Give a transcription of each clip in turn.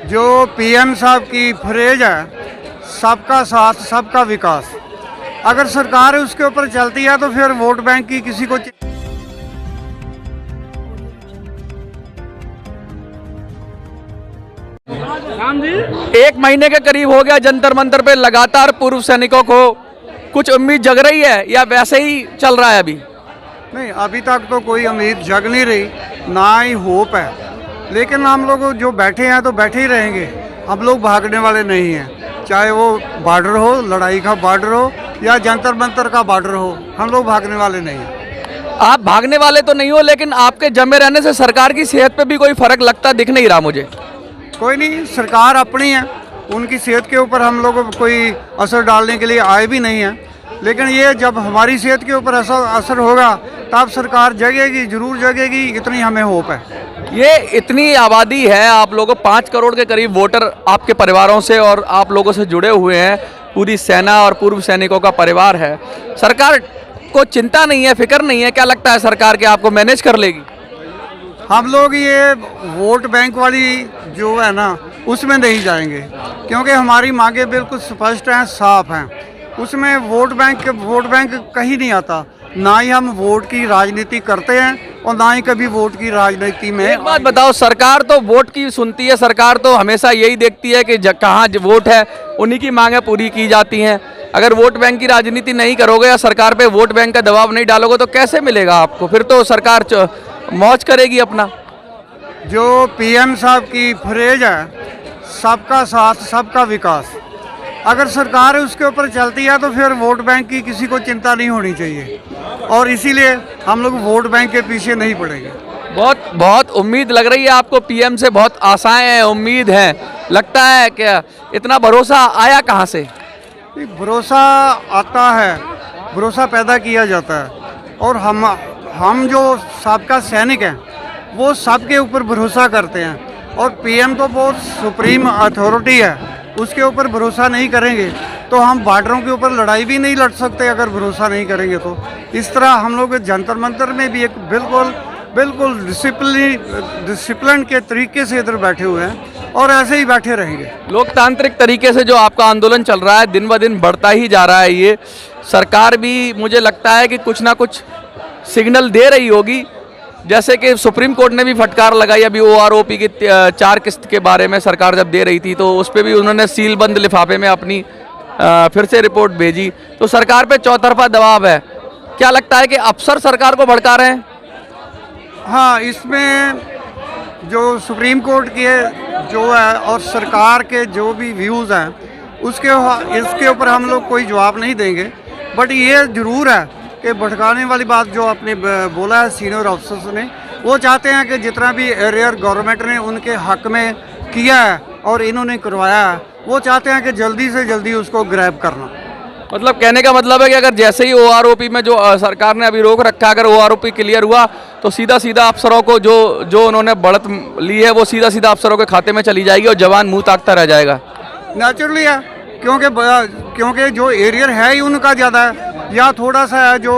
जो पीएम साहब की फ्रेज है, सबका साथ सबका विकास, अगर सरकार उसके ऊपर चलती है तो फिर वोट बैंक की किसी को एक महीने के करीब हो गया जंतर मंतर पे लगातार पूर्व सैनिकों को कुछ उम्मीद जग रही है या वैसे ही चल रहा है अभी? नहीं, अभी तक तो कोई उम्मीद जग नहीं रही, ना ही होप है। लेकिन हम लोग जो बैठे हैं तो बैठे ही रहेंगे। हम लोग भागने वाले नहीं हैं, चाहे वो बॉर्डर हो, लड़ाई का बॉर्डर हो या जंतर मंतर का बॉर्डर हो, हम लोग भागने वाले नहीं हैं। आप भागने वाले तो नहीं हो, लेकिन आपके जमे रहने से सरकार की सेहत पे भी कोई फर्क लगता दिख नहीं रहा मुझे। कोई नहीं, सरकार अपनी है, उनकी सेहत के ऊपर हम लोग कोई असर डालने के लिए आए भी नहीं हैं। लेकिन ये जब हमारी सेहत के ऊपर असर होगा तब सरकार जगेगी, जरूर जगेगी, इतनी हमें होप है। ये इतनी आबादी है, आप लोगों 5 करोड़ के करीब वोटर आपके परिवारों से और आप लोगों से जुड़े हुए हैं, पूरी सेना और पूर्व सैनिकों का परिवार है। सरकार को चिंता नहीं है, फिक्र नहीं है? क्या लगता है सरकार के आपको मैनेज कर लेगी? हम लोग ये वोट बैंक वाली जो है ना, उसमें नहीं जाएंगे, क्योंकि हमारी मांगे बिल्कुल स्पष्ट हैं, साफ हैं। उसमें वोट बैंक कहीं नहीं आता। ना ही हम वोट की राजनीति करते हैं और ना ही कभी वोट की राजनीति में। एक बात बताओ, सरकार तो वोट की सुनती है, सरकार तो हमेशा यही देखती है कि कहाँ वोट है उन्हीं की मांगें पूरी की जाती हैं। अगर वोट बैंक की राजनीति नहीं करोगे या सरकार पे वोट बैंक का दबाव नहीं डालोगे तो कैसे मिलेगा आपको? फिर तो सरकार मौज करेगी अपना। जो पीएम साहब की फ्रेज है, सबका साथ सबका विकास, अगर सरकार उसके ऊपर चलती है तो फिर वोट बैंक की किसी को चिंता नहीं होनी चाहिए, और इसीलिए हम लोग वोट बैंक के पीछे नहीं पड़ेंगे। बहुत बहुत उम्मीद लग रही है आपको, पीएम से बहुत आशाएं हैं, उम्मीद है, लगता है क्या? इतना भरोसा आया कहाँ से? भरोसा आता है, भरोसा पैदा किया जाता है, और हम जो सबका सैनिक हैं वो सबके ऊपर भरोसा करते हैं। और पीएम तो बहुत सुप्रीम अथॉरिटी है, उसके ऊपर भरोसा नहीं करेंगे तो हम बॉर्डरों के ऊपर लड़ाई भी नहीं लड़ सकते। अगर भरोसा नहीं करेंगे तो इस तरह हम लोग जंतर मंतर में भी एक बिल्कुल डिसिप्लिन के तरीके से इधर बैठे हुए हैं और ऐसे ही बैठे रहेंगे। लोकतांत्रिक तरीके से जो आपका आंदोलन चल रहा है दिन ब दिन बढ़ता ही जा रहा है। ये सरकार भी मुझे लगता है कि कुछ ना कुछ सिग्नल दे रही होगी, जैसे कि सुप्रीम कोर्ट ने भी फटकार लगाई अभी OROP की 4 किस्त के बारे में। सरकार जब दे रही थी तो उस पर भी उन्होंने सीलबंद लिफाफे में अपनी फिर से रिपोर्ट भेजी। तो सरकार पे चौतरफा दबाव है। क्या लगता है कि अफसर सरकार को भड़का रहे हैं? हाँ, इसमें जो सुप्रीम कोर्ट के जो है और सरकार के जो भी व्यूज़ हैं इसके ऊपर हम लोग कोई जवाब नहीं देंगे। बट ये ज़रूर है कि भटकाने वाली बात जो आपने बोला है सीनियर ऑफिसर्स ने, वो चाहते हैं कि जितना भी एरियर गवर्नमेंट ने उनके हक में किया है और इन्होंने करवाया है, वो चाहते हैं कि जल्दी से जल्दी उसको ग्रैब करना। मतलब कहने का मतलब है कि अगर जैसे ही OROP में जो सरकार ने अभी रोक रखा है, अगर OROP क्लियर हुआ तो सीधा सीधा अफसरों को जो उन्होंने बढ़त ली है वो सीधा सीधा अफसरों के खाते में चली जाएगी और जवान मुंह ताकता रह जाएगा। नेचुरली है, क्योंकि जो एरियर है ही उनका ज़्यादा है, या थोड़ा सा है जो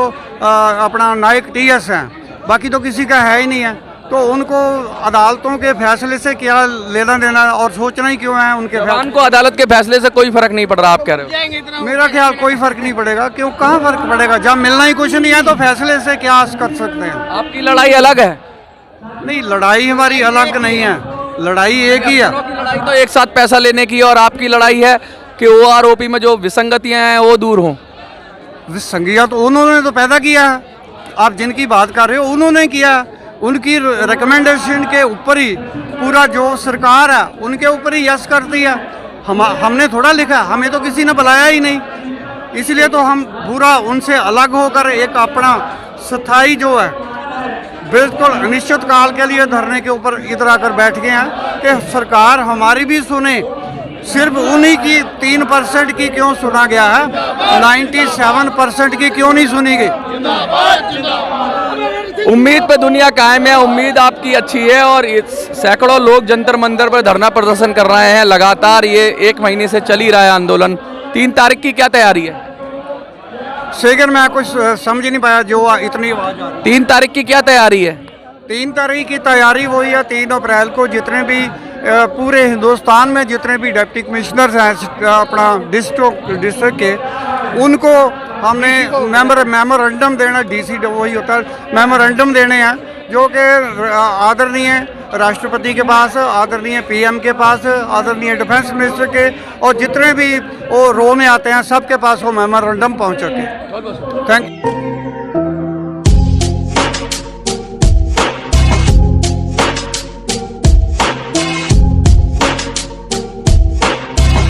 अपना नायक TS है, बाकी तो किसी का है ही नहीं है। तो उनको अदालतों के फैसले से क्या लेना देना और सोचना ही क्यों है उनके फैसले? को अदालत के फैसले से कोई फर्क नहीं पड़ रहा, आप कह रहे हो? मेरा ख्याल कोई फर्क नहीं पड़ेगा। क्यों, कहाँ फर्क पड़ेगा? जब मिलना ही कुछ नहीं है तो फैसले से क्या कर सकते हैं? आपकी लड़ाई अलग है? नहीं, लड़ाई हमारी अलग नहीं है, लड़ाई एक ही है। लड़ाई तो एक साथ पैसा लेने की, और आपकी लड़ाई है कि OROP में जो विसंगतियां हैं वो दूर हों। विसंगतियां तो उन्होंने तो पैदा किया है, आप जिनकी बात कर रहे हो उन्होंने किया। उनकी रिकमेंडेशन के ऊपर ही पूरा जो सरकार है उनके ऊपर ही यस करती है। हमने थोड़ा लिखा, हमें तो किसी ने बुलाया ही नहीं, इसलिए तो हम पूरा उनसे अलग होकर एक अपना स्थायी जो है बिल्कुल अनिश्चित काल के लिए धरने के ऊपर इधर आकर बैठ गए हैं कि सरकार हमारी भी सुने। सिर्फ उन्हीं की 3% की क्यों सुना गया है, 97% की क्यों नहीं सुनी गई? उम्मीद पे दुनिया कायम है, उम्मीद आपकी अच्छी है, और सैकड़ों लोग जंतर मंतर पर धरना प्रदर्शन कर रहे हैं लगातार। ये 1 महीने से चल ही रहा है आंदोलन। 3 तारीख की क्या तैयारी है? सेकंड मैं कुछ समझ नहीं पाया जो इतनी आवाज आ रही। 3 तारीख की क्या तैयारी है? 3 तारीख की तैयारी वही है, 3 अप्रैल को जितने भी पूरे हिंदुस्तान में जितने भी डिप्टी कमिश्नर्स हैं अपना डिस्ट्रिक्ट के, उनको हमने मेमोरेंडम देना, डीसी वही होता है, मेमोरेंडम देने हैं जो कि आदरणीय राष्ट्रपति के पास, आदरणीय पीएम के पास, आदरणीय डिफेंस मिनिस्टर के, और जितने भी वो रो में आते हैं सबके पास वो मेमोरेंडम पहुंच सके। Thank you.